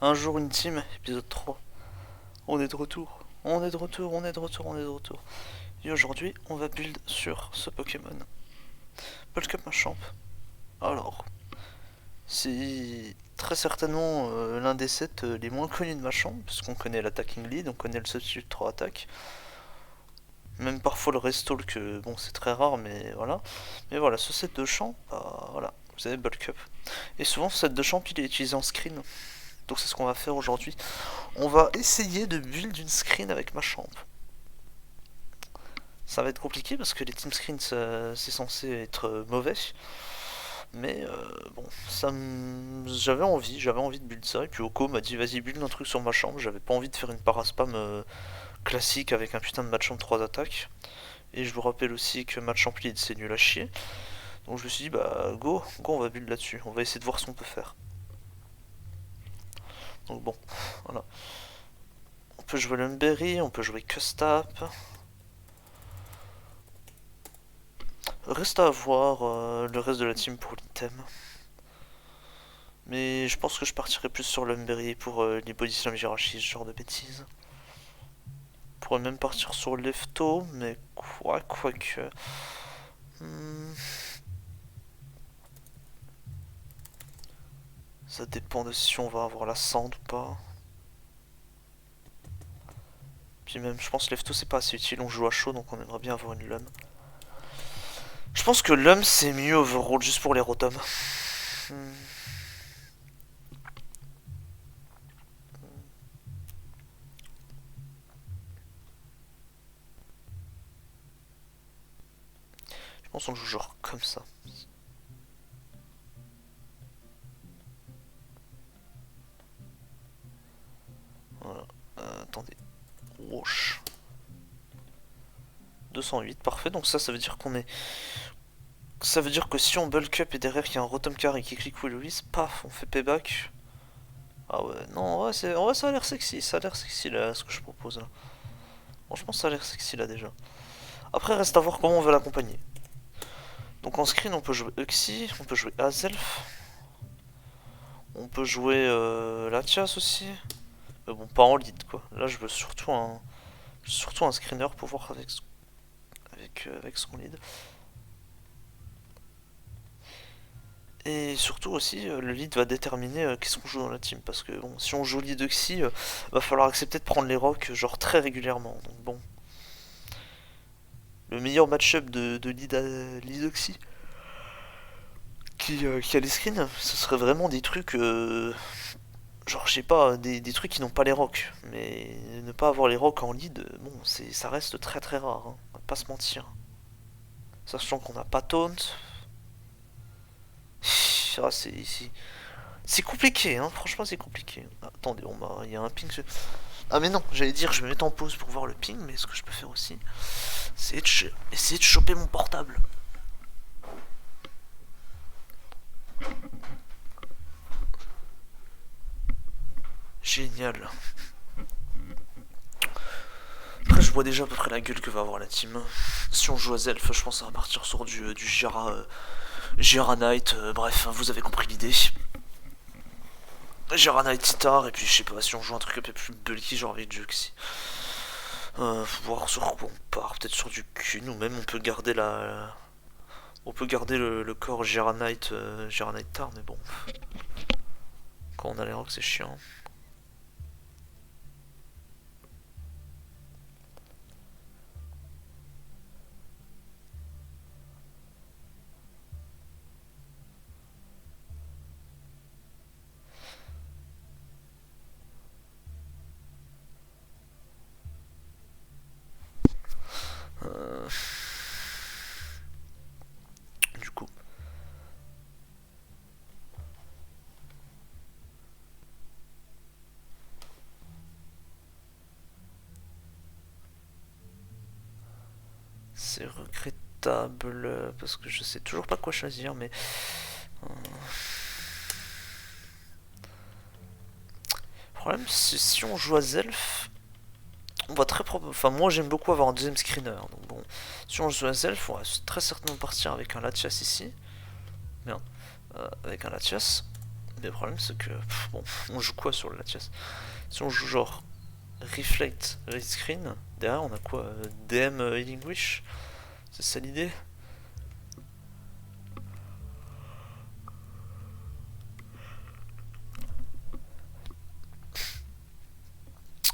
Un jour une team, épisode 3. On est de retour. On est de retour, on est de retour, on est de retour. Et aujourd'hui, on va build sur ce Pokémon. Bulk Machamp. Alors, c'est très certainement l'un des sets les moins connus de Machamp, puisqu'on connaît l'attacking lead, on connaît le substitut de 3 attaques. Même parfois le Restalk, bon c'est très rare, mais voilà. Mais voilà, ce set de champ, bah voilà, vous avez Bulk Up. Et souvent ce set de champ il est utilisé en screen. Donc c'est ce qu'on va faire aujourd'hui. On va essayer de build une screen avec Machamp. Ça va être compliqué parce que les team screens c'est censé être mauvais. Mais bon, j'avais envie de build ça. Et puis Oko m'a dit vas-y build un truc sur Machamp. J'avais pas envie de faire une paraspam classique avec un putain de Machamp 3 attaques. Et je vous rappelle aussi que Machamp lead c'est nul à chier. Donc je me suis dit bah go, on va build là-dessus. On va essayer de voir ce qu'on peut faire. Donc bon, voilà. On peut jouer Lumberry, on peut jouer Custap. Reste à voir le reste de la team pour l'item. Mais je pense que je partirai plus sur Lumberry pour les Body Slam Jirachi, ce genre de bêtises. Je pourrais même partir sur Lefto, mais quoique. Ça dépend de si on va avoir la sand ou pas. Puis même, je pense que Lefto c'est pas assez utile, on joue à chaud donc on aimerait bien avoir une Lum. Je pense que Lum c'est mieux overall juste pour les rotoms. Je pense qu'on joue genre comme ça. Voilà. Attendez. Wesh. 208, parfait. Donc ça veut dire qu'on est... Ça veut dire que si on bulk up et derrière il y a un Rotom Carry qui clique Will Louise, paf, on fait payback. Ah ouais, non, ouais, ça a l'air sexy. Ça a l'air sexy là, ce que je propose là. Franchement, ça a l'air sexy là déjà. Après, reste à voir comment on veut l'accompagner. Donc en screen, on peut jouer Uxie, on peut jouer Azelf. On peut jouer Latias aussi. Mais bon, pas en lead quoi. Là, je veux surtout un screener pour voir avec son lead. Et surtout aussi, le lead va déterminer qu'est-ce qu'on joue dans la team. Parce que bon, si on joue lead Uxie, va falloir accepter de prendre les rocks genre très régulièrement. Donc bon. Le meilleur match-up de lead Uxie qui a les screens, ce serait vraiment des trucs genre je sais pas, des trucs qui n'ont pas les rocks. Mais ne pas avoir les rocks en lead, bon, ça reste très très rare, hein, on va pas se mentir. Sachant qu'on n'a pas taunt. Ah, c'est compliqué, hein, franchement c'est compliqué. Ah, attendez, il y a un ping. Ah mais non, j'allais dire je me mets en pause pour voir le ping, mais ce que je peux faire aussi, c'est essayer de choper mon portable. Génial. Après, je vois déjà à peu près la gueule que va avoir la team. Si on joue à Zelf, je pense que ça va partir sur du Jira Knight. Bref, vous avez compris l'idée. Jira Knight Titar, et puis je sais pas si on joue un truc un peu plus bulky, genre avec Juxi. Faut voir sur quoi on part. Peut-être sur du Kun, ou même on peut garder on peut garder le corps Jira Knight Tar, mais bon. Quand on a les rocks, c'est chiant. Euh, Du coup. C'est regrettable parce que je sais toujours pas quoi choisir, mais. Le problème, c'est si on joue à Zelf, on va très probablement. Enfin, moi j'aime beaucoup avoir un deuxième screener. Donc bon, si on joue à Zelf, on va très certainement partir avec un Latias ici. Merde. Avec un Latias. Mais le problème c'est que, bon, on joue quoi sur le Latias? Si on joue genre Reflect, Rescreen, derrière on a quoi? DM Healing Wish? C'est ça l'idée?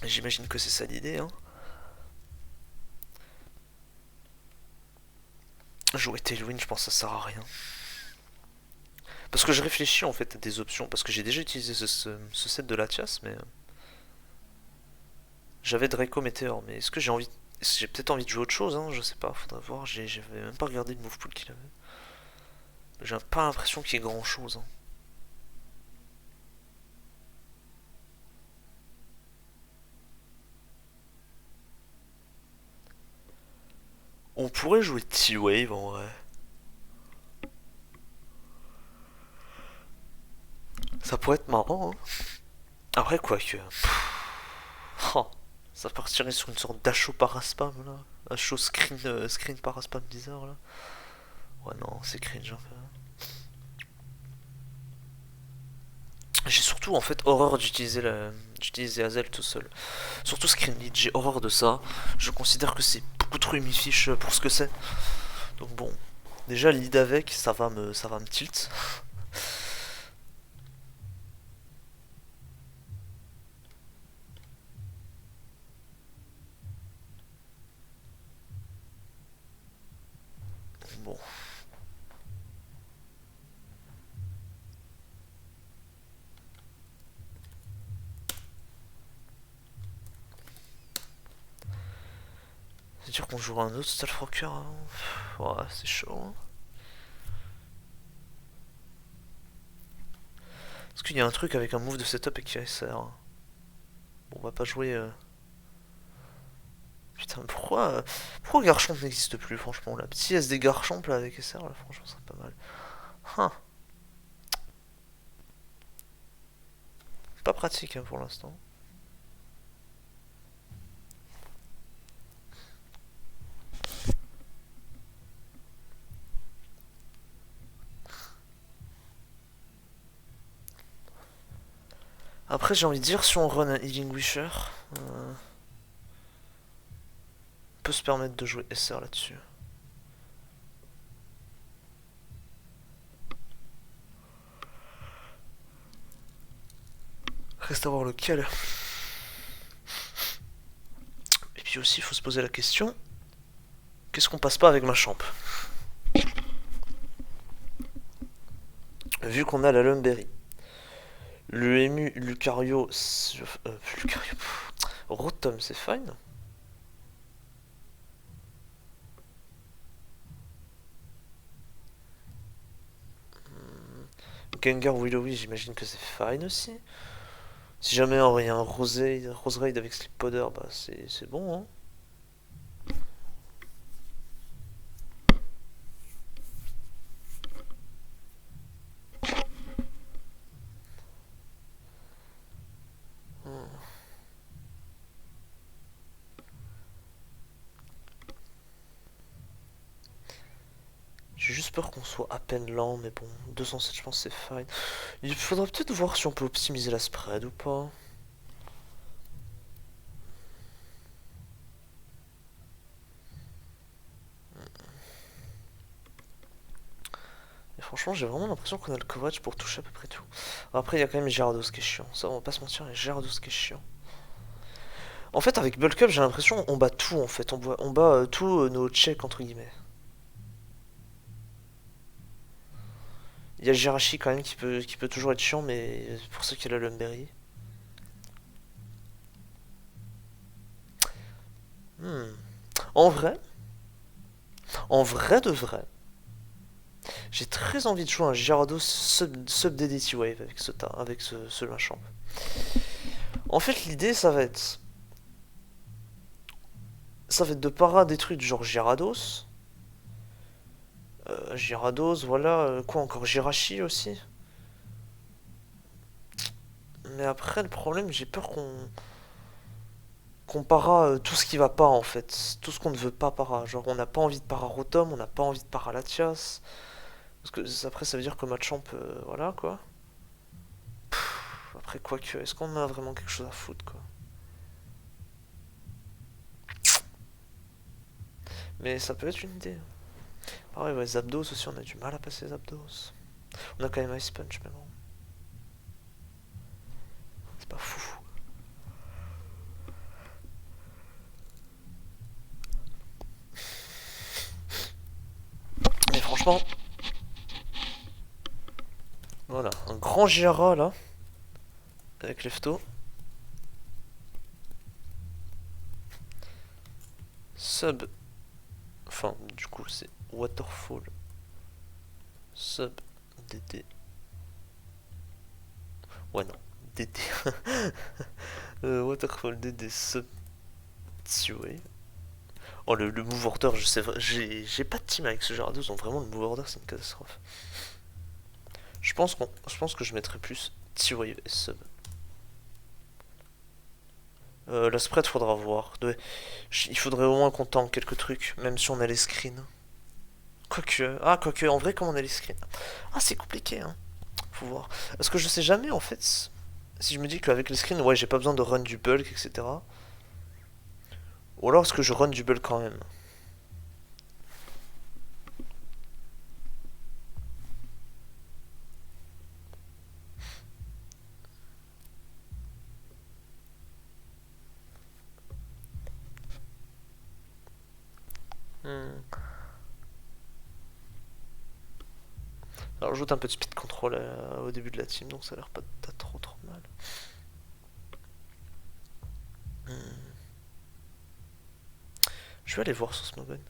J'imagine que c'est ça l'idée, hein. Jouer Tailwind, je pense que ça sert à rien. Parce que je réfléchis en fait à des options, parce que j'ai déjà utilisé ce set de Latias, mais j'avais Draco Meteor, mais est-ce que j'ai envie... J'ai peut-être envie de jouer autre chose, hein, je sais pas, faudrait voir, j'avais même pas regardé le move pool qu'il avait. J'ai pas l'impression qu'il y ait grand chose, hein. On pourrait jouer T-Wave en vrai. Ça pourrait être marrant, hein. Après, quoique. Oh, ça partirait sur une sorte d'asho paraspam là. Asho screen, screen paraspam bizarre là. Ouais, non, c'est cringe un peu. J'ai surtout en fait horreur d'utiliser Hazel tout seul. Surtout Screen Lead, j'ai horreur de ça. Je considère que c'est beaucoup trop humifiche pour ce que c'est. Donc bon, déjà lead avec, ça va me tilt. Bon. C'est sûr qu'on jouera un autre Stalfrocker avant. Ouais, c'est chaud. Hein. Est-ce qu'il y a un truc avec un move de setup et qui SR? Bon, on va pas jouer. Putain, pourquoi Garchomp n'existe plus, franchement? La petite SD Garchomp là avec SR, là, franchement, c'est pas mal. Huh. Pas pratique hein, pour l'instant. Après, j'ai envie de dire, si on run un Healing Wisher, on peut se permettre de jouer SR là-dessus. Reste à voir lequel. Et puis aussi, il faut se poser la question, qu'est-ce qu'on passe pas avec ma champ? Vu qu'on a la Lumberry, le Emu, Lucario, Lucario, Rotom, c'est fine. Gengar, Willowy, j'imagine que c'est fine aussi. Si jamais il y a un Roserade avec Sleep Powder, bah c'est bon, hein. J'ai juste peur qu'on soit à peine lent, mais bon, 207 je pense c'est fine. Il faudra peut-être voir si on peut optimiser la spread ou pas. Et franchement, j'ai vraiment l'impression qu'on a le coverage pour toucher à peu près tout. Après, il y a quand même Gyarados qui est chiant. Ça, on va pas se mentir, il y a Gyarados qui est chiant. En fait, avec Bulk Up, j'ai l'impression on bat tout en fait. On bat tous nos checks entre guillemets. Il y a Jirachi quand même qui peut toujours être chiant, mais pour ceux qui a la Lumberry. Hmm. En vrai, en vrai de vrai, j'ai très envie de jouer un Gyarados sub DDT Wave avec ce machin. En fait, l'idée, ça va être de para des trucs genre Gyarados. Gyarados, voilà. Quoi encore? Jirachi aussi. Mais après, le problème, j'ai peur qu'on para tout ce qui va pas en fait. Tout ce qu'on ne veut pas para. Genre, on n'a pas envie de para Rotom, on n'a pas envie de para Latias. Parce que après, ça veut dire que Machamp, voilà quoi. Après, quoique, est-ce qu'on a vraiment quelque chose à foutre, quoi? Mais ça peut être une idée. Pareil, ouais, Zapdos aussi, on a du mal à passer Zapdos. On a quand même Ice Punch, mais bon. C'est pas fou. Mais franchement, voilà, un grand Giara là, avec Lefto. Sub, enfin, du coup, c'est Waterfall. Sub DD. Ouais, non, DD. Waterfall DD Sub T-Wave. Oh, le move order, je sais, j'ai pas de team avec ce Gyarados, donc vraiment le move order c'est une catastrophe. Je pense que je mettrais plus T-Wave et Sub. La spread faudra voir. Il faudrait au moins qu'on tente quelques trucs, même si on a les screens. Quoique, en vrai, comme on a les screens. Ah, c'est compliqué, hein. Faut voir. Parce que je sais jamais, en fait, si je me dis qu'avec les screens, ouais, j'ai pas besoin de run du bulk, etc. Ou alors est-ce que je run du bulk quand même? Hmm. Alors, je joue un peu de speed control au début de la team, donc ça a l'air pas trop mal. Hmm. Je vais aller voir sur Smogon.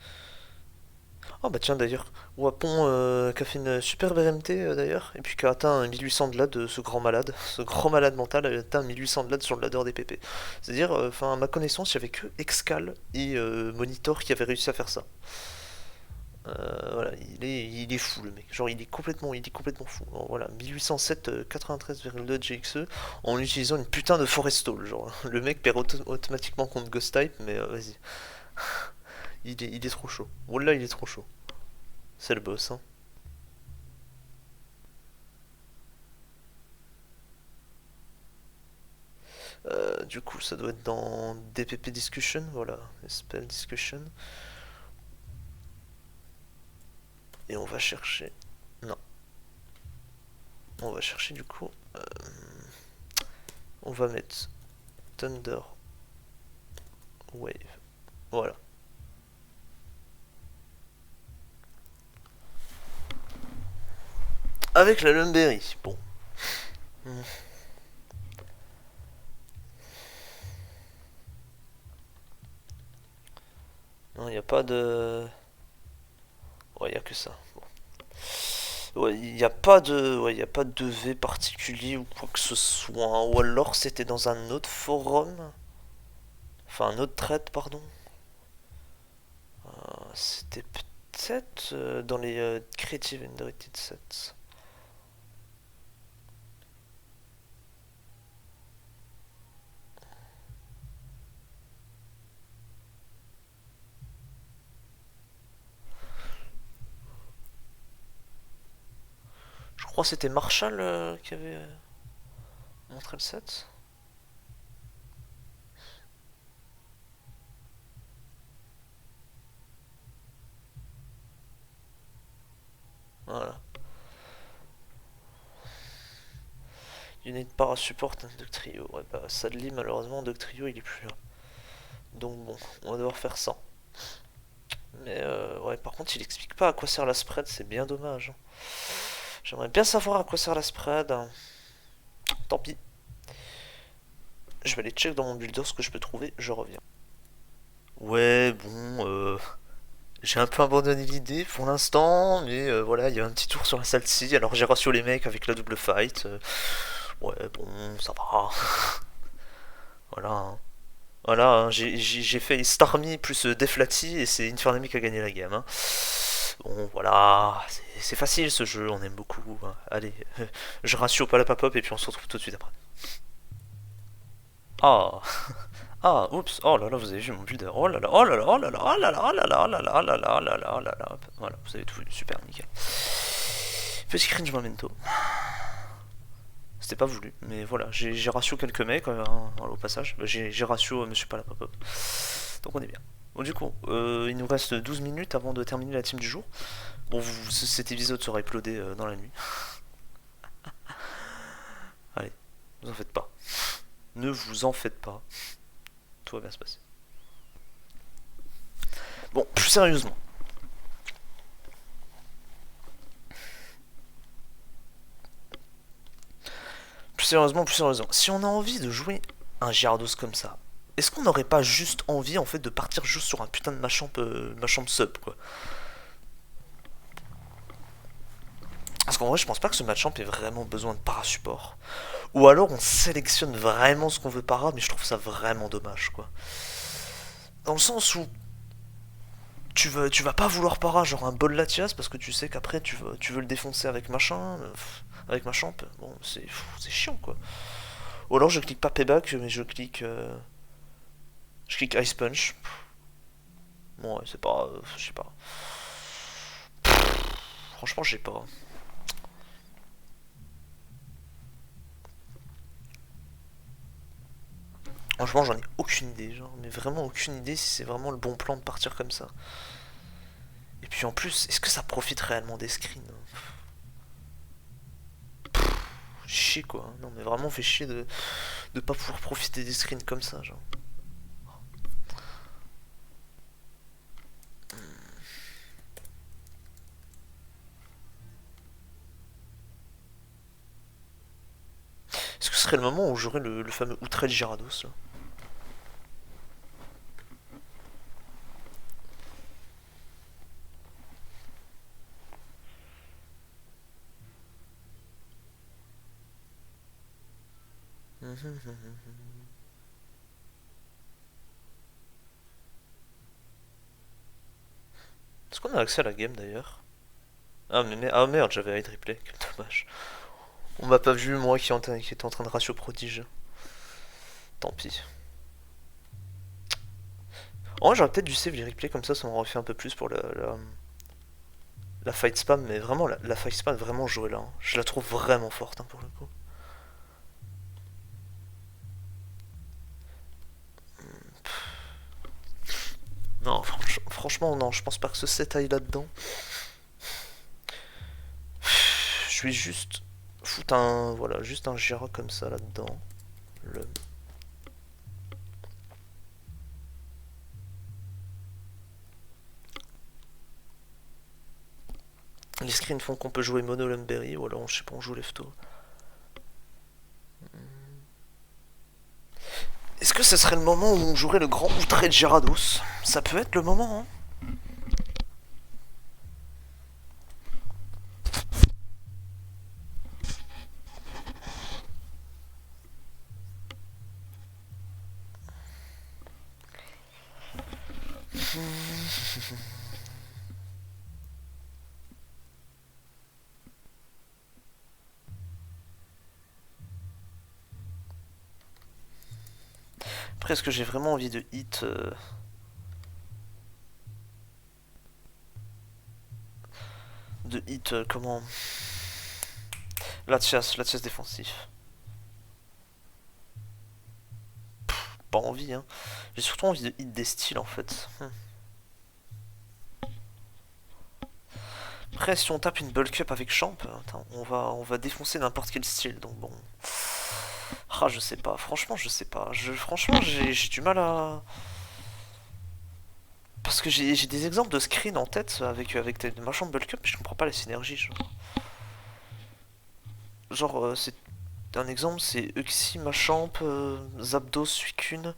Oh bah tiens d'ailleurs, Wapon qui a fait une super BRMT d'ailleurs, et puis qui a atteint un 1800 de LAD, ce grand malade, ce grand malade mental a atteint un 1800 de LAD sur le ladder des PP. C'est-à-dire, enfin à ma connaissance, il n'y avait que Excal et Monitor qui avaient réussi à faire ça. Voilà, il est fou le mec, genre il est complètement fou. Alors, voilà, 1807 93,2 GXE en utilisant une putain de Forest Stall, genre le mec perd automatiquement contre Ghost Type, mais vas-y. Il est trop chaud. Wallah, il est trop chaud. C'est le boss, hein. Du coup, ça doit être dans DPP Discussion, voilà, Spell Discussion. Et on va chercher. Non. On va chercher du coup. On va mettre Thunder Wave. Voilà. Avec la Lumberry. Bon. Non, il n'y a pas de. Ouais, il n'y a que ça. Bon. Ouais, il n'y a pas de. Ouais, il a pas de V particulier ou quoi que ce soit. Ou alors c'était dans un autre forum. Enfin, un autre thread, pardon. C'était peut-être dans les Creative and Directed Sets. Je crois que c'était Marshall qui avait montré le set. Voilà. Unit para support un Dugtrio. Ouais, bah Sadly, malheureusement, Dugtrio il est plus là. Donc bon, on va devoir faire ça. Mais ouais, par contre, il explique pas à quoi sert la spread, c'est bien dommage. J'aimerais bien savoir à quoi sert la spread. Tant pis. Je vais aller check dans mon builder ce que je peux trouver, je reviens. Ouais, bon, j'ai un peu abandonné l'idée pour l'instant, mais voilà, il y a un petit tour sur la Salty, alors j'ai ratio les mecs avec la double fight. Ouais, bon, ça va. Voilà, hein. Voilà, hein, j'ai fait Starmie plus Deflati et c'est Infernami qui a gagné la game, hein. Bon, voilà, c'est facile ce jeu, on aime beaucoup, hein. Allez, je ratio pas la pop-up et puis on se retrouve tout de suite après. Ah, ah, oups, oh là là, vous avez vu mon builder, oh là là, oh là là, oh là là, oh là là, oh là là, oh là là, oh là là, oh là là, oh là là, voilà, vous avez tout vu, super, nickel. Petit cringe momento. C'était pas voulu, mais voilà, j'ai ratio quelques mecs au passage. Bah, j'ai ratio Monsieur Palapapop. Donc on est bien. Bon, du coup, il nous reste 12 minutes avant de terminer la team du jour. Bon, cet épisode sera uploadé dans la nuit. Allez, vous en faites pas. Ne vous en faites pas. Tout va bien se passer. Bon, plus sérieusement. Plus sérieusement. Si on a envie de jouer un Gyarados comme ça, est-ce qu'on n'aurait pas juste envie en fait de partir juste sur un putain de Machamp sub quoi? Parce qu'en vrai, je pense pas que ce Machamp ait vraiment besoin de parasupport. Ou alors on sélectionne vraiment ce qu'on veut para, mais je trouve ça vraiment dommage quoi. Dans le sens où tu vas pas vouloir para genre un bol Latias parce que tu sais qu'après tu veux le défoncer avec machin, avec Machamp. Bon, c'est chiant quoi. Ou alors je clique pas payback, mais je clique Ice Punch. Bon, ouais, c'est pas. Je sais pas. Franchement, je sais pas. Franchement, j'en ai aucune idée, genre, mais vraiment aucune idée si c'est vraiment le bon plan de partir comme ça. Et puis en plus, est-ce que ça profite réellement des screens? Chier quoi. Non, mais vraiment fait chier de pas pouvoir profiter des screens comme ça, genre. Est-ce que ce serait le moment où j'aurais le fameux outrage Gyarados là? Est-ce qu'on a accès à la game d'ailleurs? Ah merde, j'avais hide replay, quel dommage. On m'a pas vu moi qui était en train de ratio prodige. Tant pis. En vrai, j'aurais peut-être dû save les replays comme ça m'aurait fait un peu plus pour la fight spam, mais vraiment, la fight spam, vraiment jouer là. Hein. Je la trouve vraiment forte hein, pour le coup. Non, franchement, non, je pense pas que ce set aille là-dedans. Je vais juste foutre voilà, juste un Gira comme ça là-dedans. Les screens font qu'on peut jouer Mono Lumberry, ou alors je sais pas, on joue Lefto. Est-ce que ce serait le moment où on jouerait le grand outré de Gyarados? Ça peut être le moment, hein. Après, est-ce que j'ai vraiment envie de hit comment Latias défensif. Pas envie, hein. J'ai surtout envie de hit des styles en fait. Après, si on tape une bulk up avec Champ, on va défoncer n'importe quel style, donc bon. Ah, je sais pas, franchement, je sais pas. Franchement, j'ai du mal à. Parce que j'ai des exemples de screen en tête avec des machins de bulk up, mais je comprends pas la synergie. C'est. Un exemple, c'est Uxie, Machamp, Zapdos, Suicune,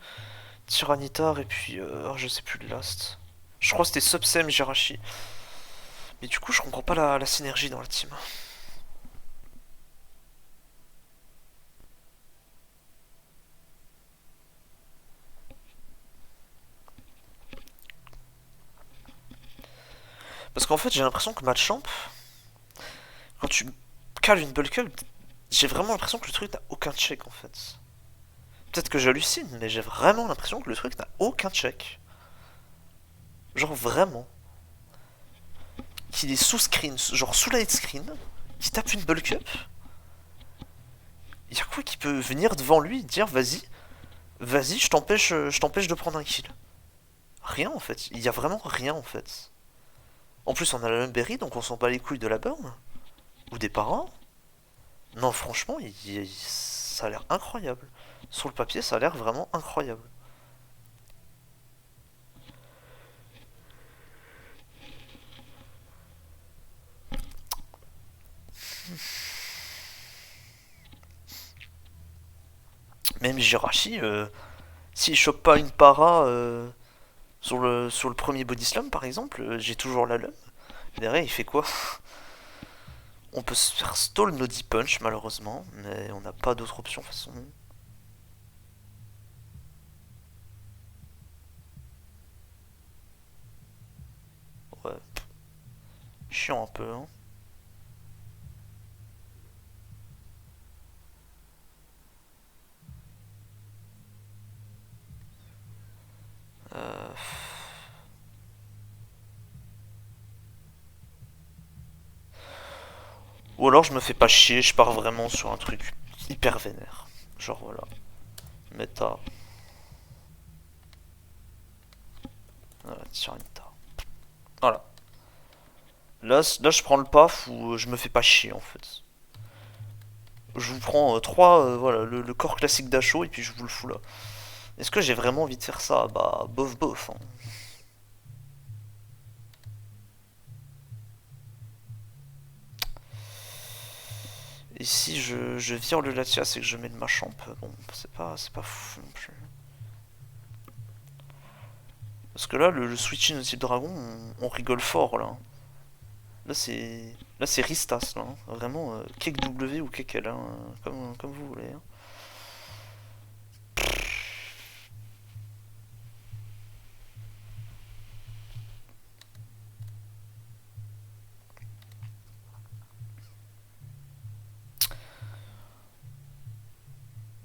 Tyranitar, et puis. Je sais plus le last. Je crois que c'était Subsem, Jirachi. Mais du coup, je comprends pas la synergie dans la team. Parce qu'en fait, j'ai l'impression que Machamp, quand tu cales une bulk up, j'ai vraiment l'impression que le truc n'a aucun check en fait. Peut-être que j'hallucine, mais j'ai vraiment l'impression que le truc n'a aucun check. Genre vraiment. Qu'il est sous screen, genre sous light screen, qui tape une bulk up, Y a quoi qui peut venir devant lui et dire vas-y, vas-y, je t'empêche de prendre un kill. Rien en fait. Il y a vraiment rien en fait. En plus, on a la même berry, donc on s'en bat les couilles de la burn. Ou des parents. Non, franchement, ça a l'air incroyable. Sur le papier, ça a l'air vraiment incroyable. Même Jirachi, s'il chope pas une para sur le premier body slam par exemple, j'ai toujours la lum. Derrière, il fait quoi? On peut se faire stall no deep punch malheureusement, mais on n'a pas d'autre option de toute façon. Ouais, chiant un peu, hein. Euh, Ou alors je me fais pas chier, je pars vraiment sur un truc hyper vénère. Genre voilà, méta, voilà, Tyranitar. Voilà. Là, je prends le paf ou je me fais pas chier en fait. Je vous prends 3, voilà, le corps classique d'Acho et puis je vous le fous là. Est-ce que j'ai vraiment envie de faire ça? Bah, bof bof, hein. Et si je vire le Latias et que je mets le Machamp, bon, c'est pas fou non plus. Parce que là, le switching au type dragon, on rigole fort là. Là c'est Ristas là, hein. Vraiment Cake W ou Cake L, hein, comme vous voulez, hein.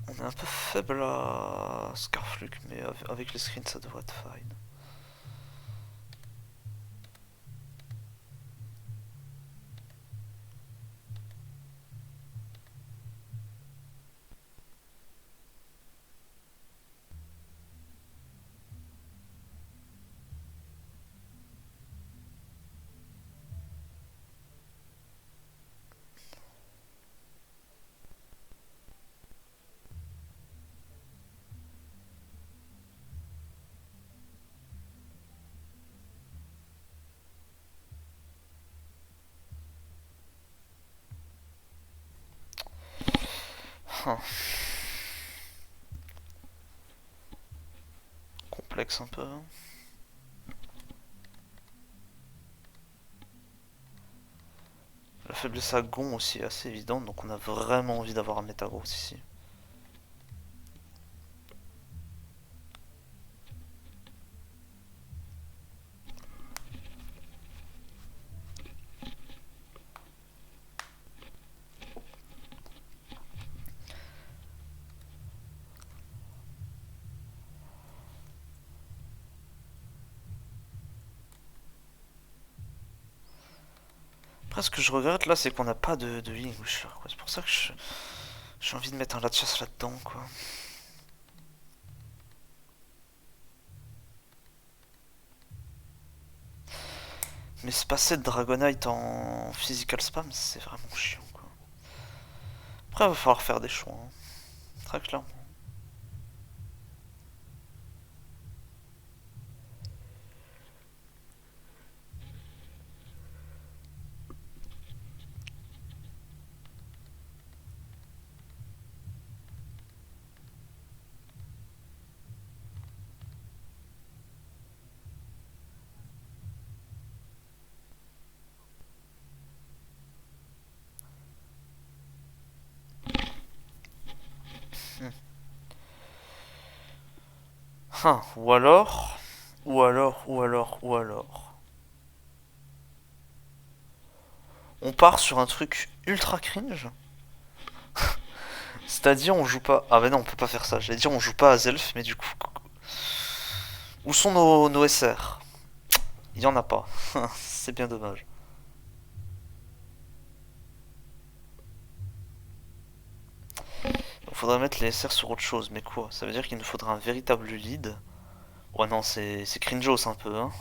On est un peu faible à Scarflux, mais avec les screens ça devrait être fine. Hein, complexe un peu, hein. La faiblesse à Gon aussi est assez évidente, donc on a vraiment envie d'avoir un Metagross ici. Après, ce que je regrette là, c'est qu'on n'a pas de healing Wisher, quoi. C'est pour ça que j'ai envie de mettre un Latias là-dedans, quoi. Mais se passer de Dragonite en physical spam, c'est vraiment chiant, quoi. Après, il va falloir faire des choix, hein. Très clairement. Hmm. Hein, ou alors, on part sur un truc ultra cringe. C'est-à-dire, on joue pas. Ah, bah non, on peut pas faire ça. J'allais dire, on joue pas à Zelf, mais du coup. Où sont nos SR? Il y en a pas. C'est bien dommage. faudrait mettre les SR sur autre chose, mais quoi? Ça veut dire qu'il nous faudra un véritable lead. Ouais, non, c'est cringeos un peu, hein.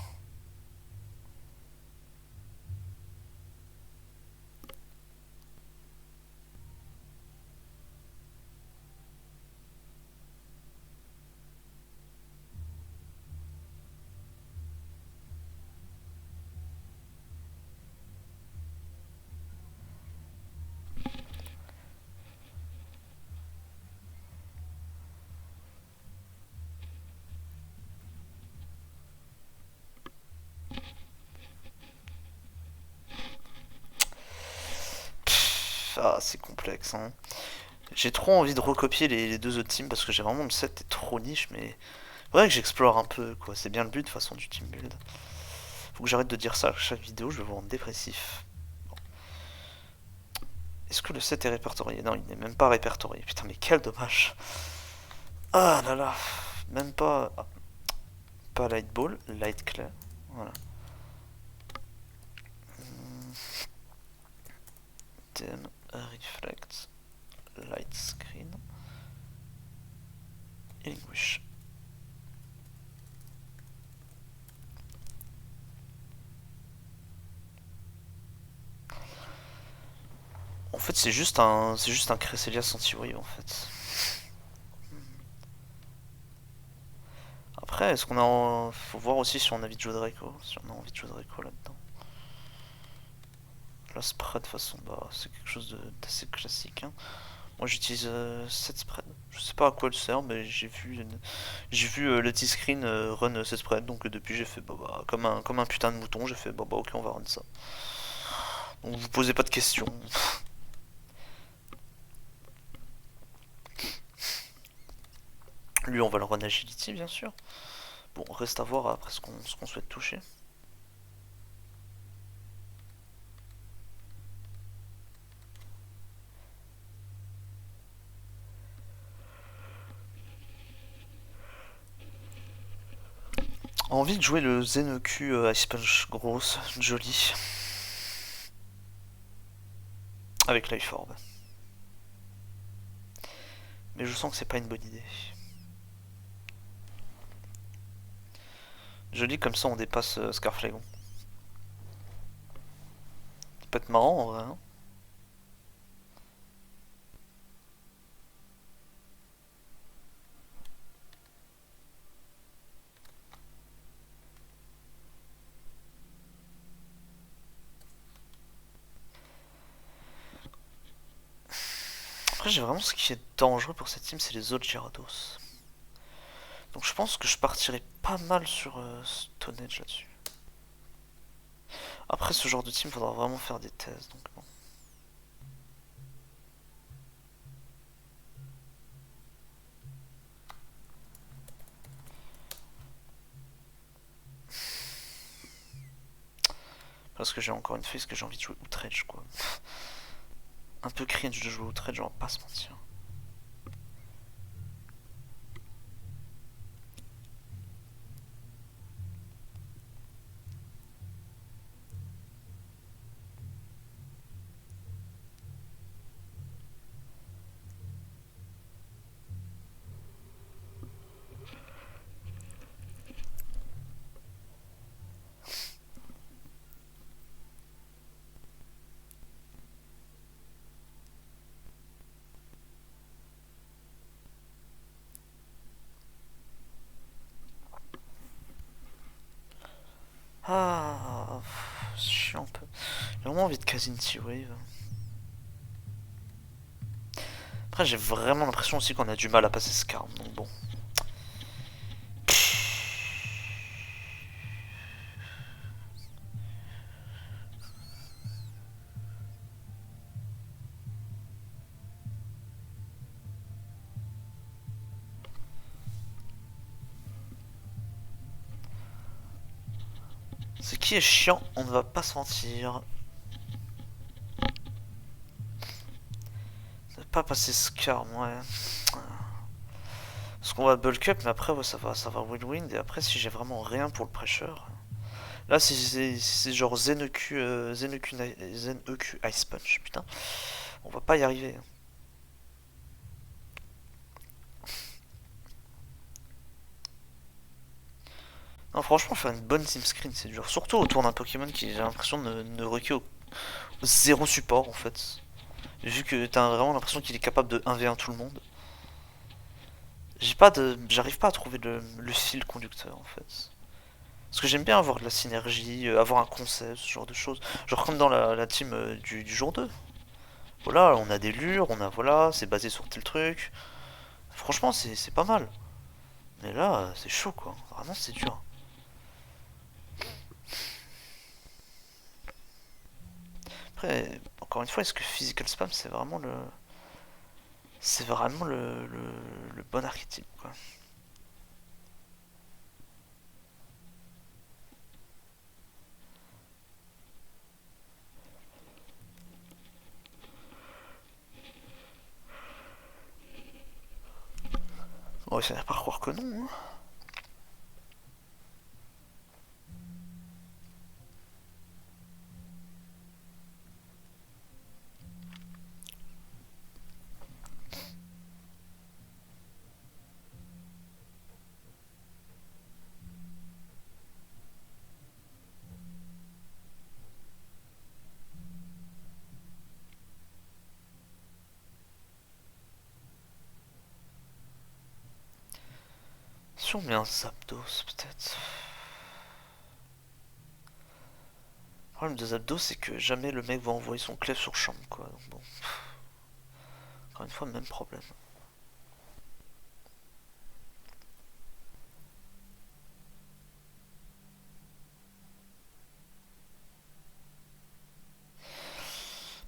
Ah, c'est complexe, hein. J'ai trop envie de recopier les deux autres teams parce que j'ai vraiment le set est trop niche, mais faudrait que j'explore un peu, quoi. C'est bien le but de toute façon du team build. Faut que j'arrête de dire ça à chaque vidéo, je vais vous rendre dépressif. Bon. Est-ce que le set est répertorié? Non, il n'est même pas répertorié. Putain, mais quel dommage. Ah là là, même pas. Ah, pas light ball, light clay. Voilà. Dim, reflect, light screen, English. En fait, c'est juste un Cresselia anti-wave en fait. Après, est-ce qu'on a, faut voir aussi si on a envie de jouer Draco, si on a envie de jouer Draco là-dedans. La spread de façon, bah, c'est quelque chose d'assez classique, hein. Moi, j'utilise cette spread. Je sais pas à quoi elle sert, mais j'ai vu le T-Screen run cette spread, donc depuis j'ai fait bah, comme un putain de mouton, j'ai fait bah ok, on va run ça. Donc vous posez pas de questions. Lui, on va le run agility, bien sûr. Bon, reste à voir après ce qu'on souhaite toucher. Envie de jouer le Zen EQ Ice Punch grosse, jolie. Avec Life Orb. Mais je sens que c'est pas une bonne idée. Joli comme ça on dépasse Scarflagon. Ça peut être marrant en vrai, hein. Après j'ai vraiment ce qui est dangereux pour cette team, c'est les autres Gyarados. Donc je pense que je partirai pas mal sur Stone Edge là-dessus. Après ce genre de team faudra vraiment faire des tests, donc bon. Parce que j'ai encore une phase que j'ai envie de jouer Outrage quoi. Un peu cringe de jouer Outrage, on va pas se mentir. Ah, c'est chiant un peu. J'ai vraiment envie de caser une T-Wave. Après, j'ai vraiment l'impression aussi qu'on a du mal à passer ce carme, donc bon. Ce qui est chiant, on ne va pas se mentir. Ne pas passer ce carme, ouais. Parce qu'on va bulk up, mais après, ouais, ça va win-win. Et après, si j'ai vraiment rien pour le pressure. Là, si c'est genre Zen EQ, Zen EQ Ice Punch, putain, on va pas y arriver. Ah, franchement, faire une bonne team screen, c'est dur. Surtout autour d'un Pokémon qui, j'ai l'impression, ne requiert zéro support en fait. Vu que t'as vraiment l'impression qu'il est capable de 1v1 tout le monde. J'arrive pas à trouver le fil conducteur en fait. Parce que j'aime bien avoir de la synergie, avoir un concept, ce genre de choses. Genre comme dans la team du jour 2. Voilà, on a des lures, voilà, c'est basé sur tel truc. Franchement, c'est pas mal. Mais là, c'est chaud quoi. Vraiment, c'est dur. Après, encore une fois, est-ce que Physical Spam, c'est vraiment le bon archétype quoi. On va finir par croire que non. Hein. Si on met un Zapdos, peut-être. Le problème de Zapdos, c'est que jamais le mec va envoyer son clef sur champ, quoi. Donc bon. Encore une fois, même problème.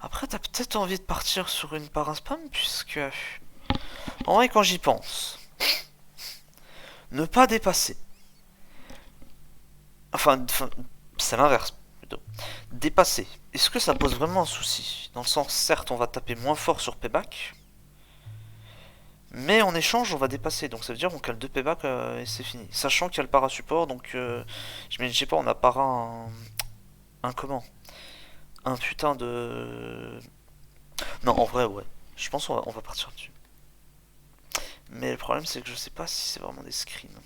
Après, t'as peut-être envie de partir sur une paraspam, puisque... En vrai, quand j'y pense, ne pas dépasser. Enfin, c'est l'inverse, plutôt. Dépasser. Est-ce que ça pose vraiment un souci? Dans le sens, certes, on va taper moins fort sur payback, mais en échange, on va dépasser. Donc ça veut dire qu'on cale 2 payback et c'est fini. Sachant qu'il y a le parasupport, donc... je sais pas, on a para un comment? Un putain de... Non, en vrai, ouais. Je pense qu'on va partir dessus. Mais le problème, c'est que je sais pas si c'est vraiment des screens.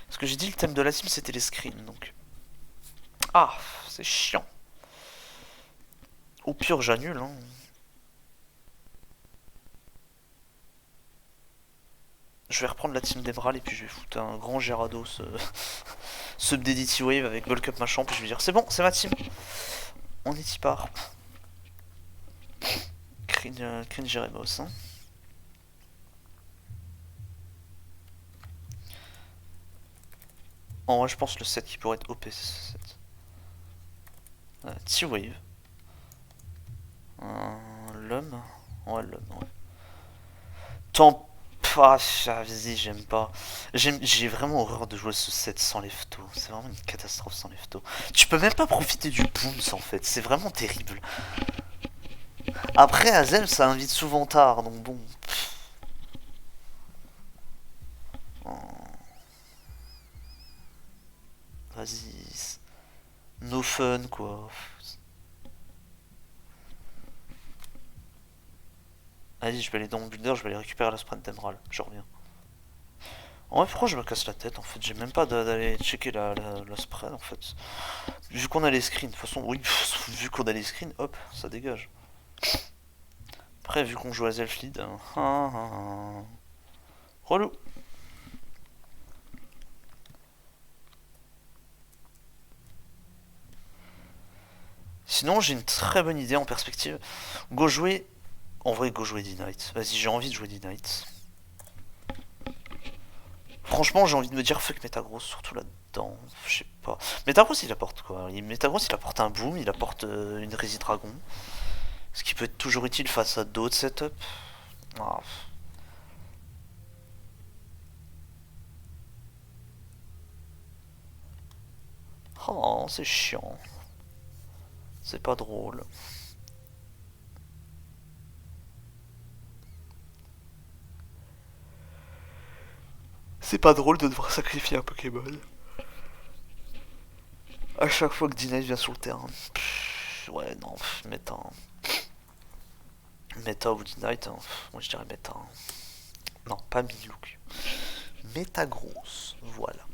Parce que j'ai dit le thème de la team, c'était les screens, donc... Ah, c'est chiant. Au pire, j'annule, hein. Je vais reprendre la team d'Emerald et puis je vais foutre un grand Gyarados sub DDT Wave avec Bulk Up machin, puis je vais dire c'est bon, c'est ma team. On est y part. Cringe Gyarados, hein. En vrai, je pense le set qui pourrait être OP, c'est ce set. T-Wave. L'homme. Ouais, l'homme, ouais. Tant. Ah, vas-y, j'aime pas. J'ai vraiment horreur de jouer ce set sans Lefto. C'est vraiment une catastrophe sans Lefto. Tu peux même pas profiter du Boons en fait. C'est vraiment terrible. Après, Azel, ça invite souvent tard, donc bon. Oh. Vas-y. No fun, quoi. Vas-y, je vais aller dans mon builder, je vais aller récupérer la sprint d'Emerald. Je reviens. En vrai, pourquoi je me casse la tête en fait? J'ai même pas d'aller checker la spread en fait. Vu qu'on a les screens, de toute façon, oui, vu qu'on a les screens, hop, ça dégage. Après, vu qu'on joue à Zelflead, relou. Sinon, j'ai une très bonne idée en perspective. Go jouer. En vrai, go jouer D-Knight. Vas-y, j'ai envie de jouer D-Knight. Franchement, j'ai envie de me dire fuck Metagross, surtout là-dedans. Je sais pas. Metagross, il apporte quoi? Metagross, il apporte un boom, il apporte une Dragon. Ce qui peut être toujours utile face à d'autres setups. Ah. Oh, c'est chiant. C'est pas drôle. C'est pas drôle de devoir sacrifier un Pokémon. À chaque fois que Dynate vient sur le terrain. Ouais, non, méta. Méta ou Dynate, hein. Moi je dirais méta. Hein. Non, pas Milouk. Metagross, voilà.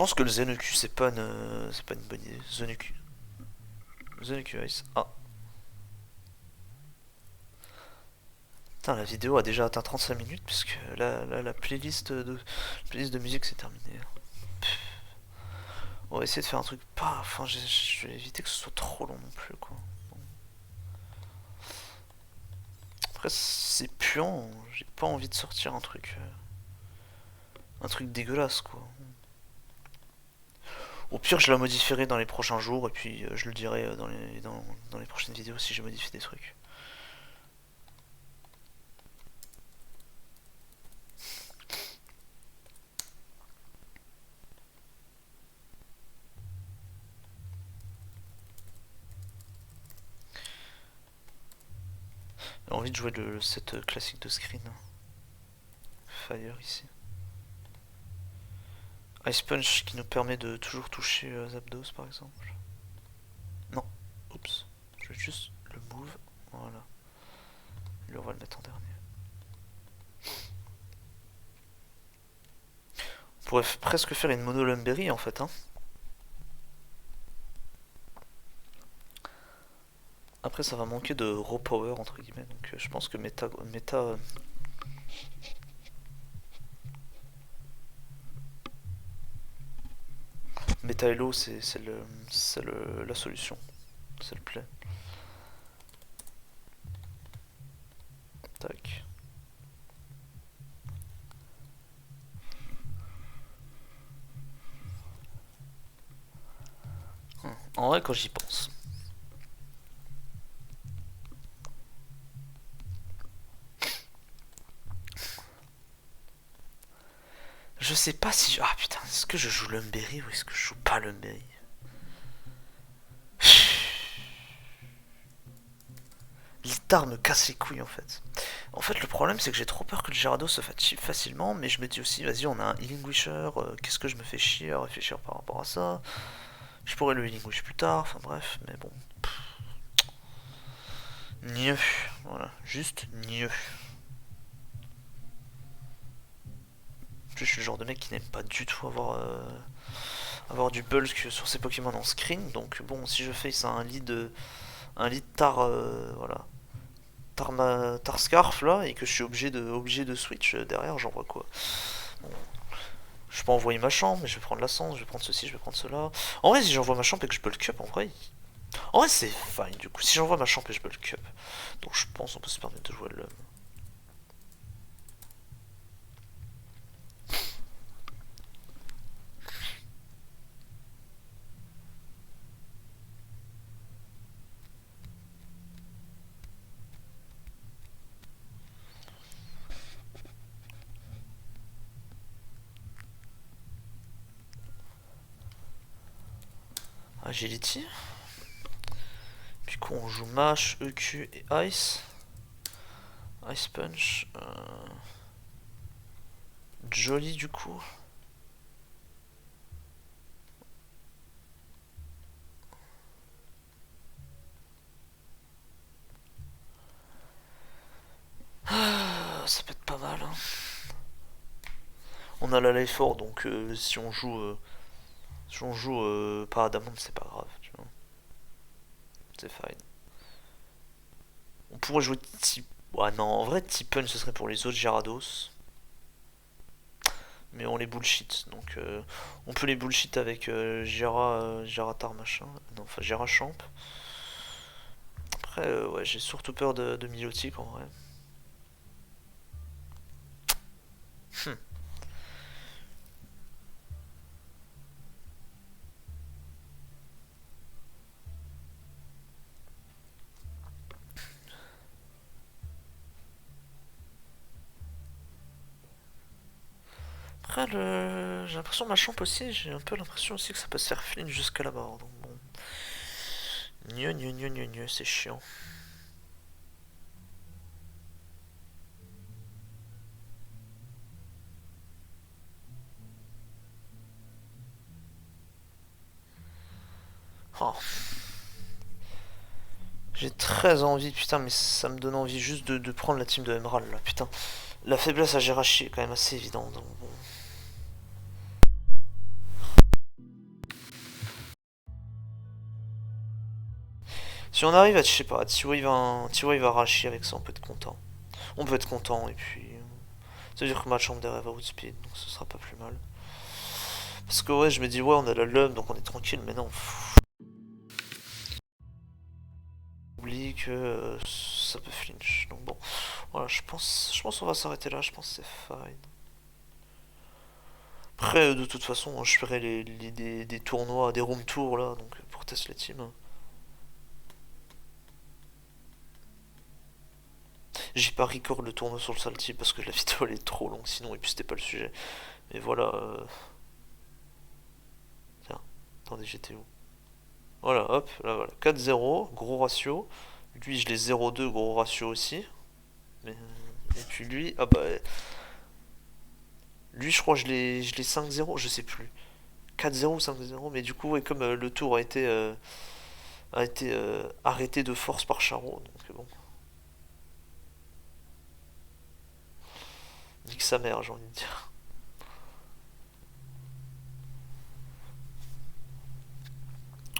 pense que le Zenecu c'est pas une bonne idée. Zenecu. Zenecu Ice. Ah. Putain, la vidéo a déjà atteint 35 minutes puisque la playlist de musique c'est terminé. On va essayer de faire un truc pas. Enfin, je vais éviter que ce soit trop long non plus, quoi. Après, c'est puant, j'ai pas envie de sortir un truc. Un truc dégueulasse, quoi. Au pire, je la modifierai dans les prochains jours et puis je le dirai dans les prochaines vidéos si j'ai modifié des trucs. J'ai envie de jouer le set classique de screen. Fire ici. Ice Punch qui nous permet de toujours toucher Zapdos par exemple. Non, oups. Je vais juste le move. Voilà. Lui on va le mettre en dernier. On pourrait presque faire une mono Lumberry en fait, hein. Après ça va manquer de raw power entre guillemets, donc je pense que Méta Hello c'est la solution, c'est le play. Tac. En vrai quand j'y pense. Je sais pas si je... Ah putain, est-ce que je joue Lumberry ou est-ce que je joue pas Lumberry? L'Itar me casse les couilles en fait. En fait le problème c'est que j'ai trop peur que le Gyarados se fatigue facilement, mais je me dis aussi vas-y on a un Healing Wisher, qu'est-ce que je me fais chier à réfléchir par rapport à ça. Je pourrais le Healing Wish plus tard, enfin bref, mais bon. Nieu, voilà, juste nieu. Je suis le genre de mec qui n'aime pas du tout avoir du bulk sur ses Pokémon en screen, donc bon, si je fais ça un lead tar, voilà, tar scarf là, et que je suis obligé de switch derrière, j'en vois quoi. Bon, je peux envoyer ma champ, mais je vais prendre l'ascens, je vais prendre ceci, je vais prendre cela. En vrai, si j'envoie ma champ et que je bulk up, en vrai c'est fine du coup, si j'envoie ma champ et je bulk up. Donc je pense qu'on peut se permettre de jouer le... Agility. Puis quoi, on joue Mash, EQ et Ice. Ice Punch. Jolly du coup. Ça peut être pas mal. Hein. On a la life fort donc si on joue pas Adamant c'est pas grave. Tu vois. C'est fine. On pourrait jouer type... Ouais non, en vrai type punch ce serait pour les autres Gyarados. Mais on les bullshit. Donc on peut les bullshit avec Gyaratar machin. Non, enfin Gyrachamp. Après ouais j'ai surtout peur de Milotic en vrai. Après, j'ai l'impression ma champ aussi, j'ai un peu l'impression aussi que ça peut se faire flin jusqu'à là-bas. Donc bon. Gneu, c'est chiant. Oh. J'ai très envie, putain, mais ça me donne envie juste de prendre la team de Emerald là, putain. La faiblesse à Jirachi est quand même assez évidente. Donc bon. Si on arrive à, je sais pas, T-Wave va racher avec ça, on peut être content. On peut être content, et puis... Ça veut dire que ma chambre derrière va outspeed, donc ce sera pas plus mal. Parce que ouais, je me dis, ouais, on a la lum, donc on est tranquille, mais non. Oublie que ça peut flinch. Donc bon, voilà, je pense qu'on va s'arrêter là, je pense que c'est fine. Après, de toute façon, je ferai des tournois, des room tours là, donc pour tester les teams. J'ai pas record le tournoi sur le salty parce que la vidéo elle est trop longue sinon, et puis c'était pas le sujet. Mais voilà. Tiens, attendez, j'étais où? Voilà, hop, là voilà. 4-0, gros ratio. Lui, je l'ai 0-2, gros ratio aussi. Mais, et puis lui, ah bah. Lui, je crois que je l'ai 5-0, je sais plus. 4-0 ou 5-0, mais du coup, ouais, comme le tour a été arrêté de force par Charo, donc bon. Nique sa mère, j'ai envie de dire.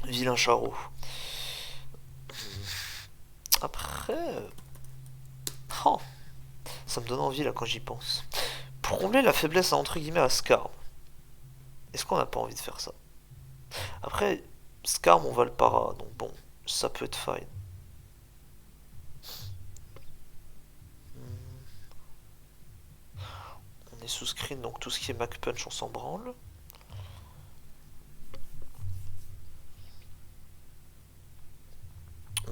Vilain Charo. Après. Oh, ça me donne envie là quand j'y pense. Pour combler la faiblesse entre guillemets à Skarm, est-ce qu'on n'a pas envie de faire ça? Après, Skarm on va le para, donc bon, ça peut être fine. On est sous screen, donc tout ce qui est Mac Punch on s'en branle.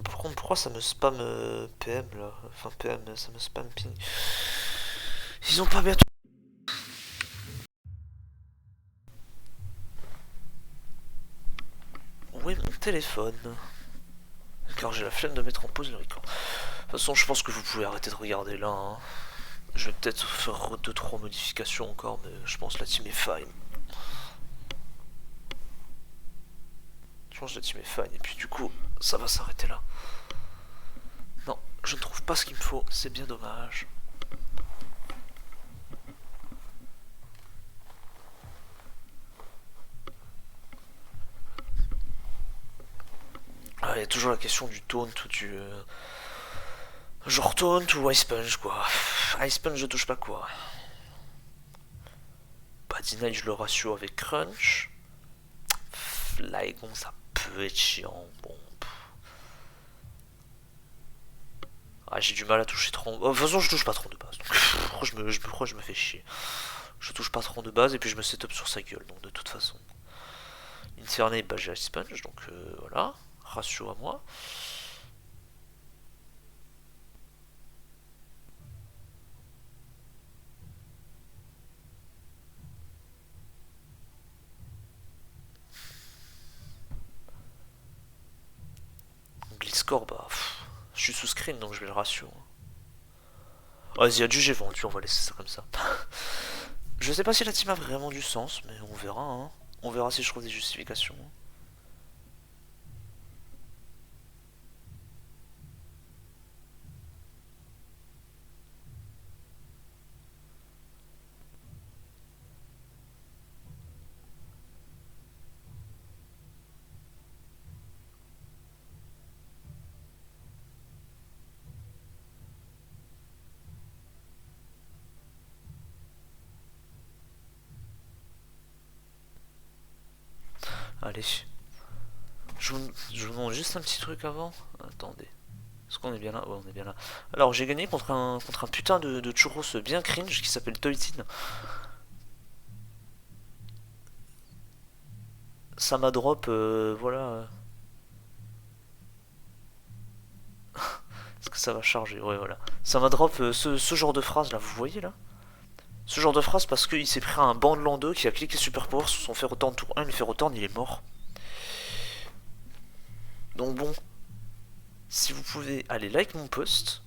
Par contre, pourquoi ça me spam PM là? Enfin PM, ça me spam ping. Ils ont pas bientôt... Où est mon téléphone? Car j'ai la flemme de mettre en pause le record. De toute façon, je pense que vous pouvez arrêter de regarder là. Hein. Je vais peut-être faire 2-3 modifications encore, mais je pense que la team est fine. Je pense que la team est fine, et puis du coup, ça va s'arrêter là. Non, je ne trouve pas ce qu'il me faut, c'est bien dommage. Ah, il y a toujours la question du taunt ou du... genre taunt ou ice punch quoi. Ice punch je touche pas quoi. Badinage le ratio avec crunch. Flygon ça peut être chiant. Bon. Ah, j'ai du mal à toucher 30. De toute façon, je touche pas 30 de base. Donc, pourquoi je me fais chier? Je touche pas 30 de base et puis je me setup sur sa gueule. Donc, de toute façon. Infernape, bah j'ai Ice Punch. Donc, voilà. Ratio à moi. Blitzcore, bah. Je suis sous screen donc je vais le ratio. Vas-y, adieu, j'ai vendu, on va laisser ça comme ça. Je sais pas si la team a vraiment du sens, mais on verra. Hein. On verra si je trouve des justifications. Allez. Je vous demande juste un petit truc avant. Attendez. Est-ce qu'on est bien là? Ouais, on est bien là. Alors, j'ai gagné contre un putain de churros bien cringe qui s'appelle Toitin. Ça m'a drop, voilà. Est-ce que ça va charger? Ouais, voilà. Ça m'a drop ce genre de phrase là, vous voyez là? Ce genre de phrase parce qu'il s'est pris un banc de l'an 2 qui a cliqué super power sur son fer return tour 1, le fer return il est mort. Donc bon, si vous pouvez aller like mon post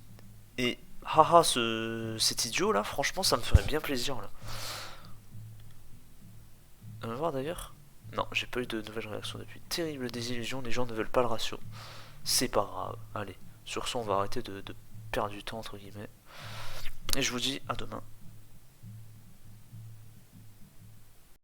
et haha cet idiot là, franchement ça me ferait bien plaisir là. On va voir d'ailleurs. Non, j'ai pas eu de nouvelles réactions depuis. Terrible désillusion, les gens ne veulent pas le ratio. C'est pas grave, allez. Sur ce, on va arrêter de perdre du temps entre guillemets. Et je vous dis à demain.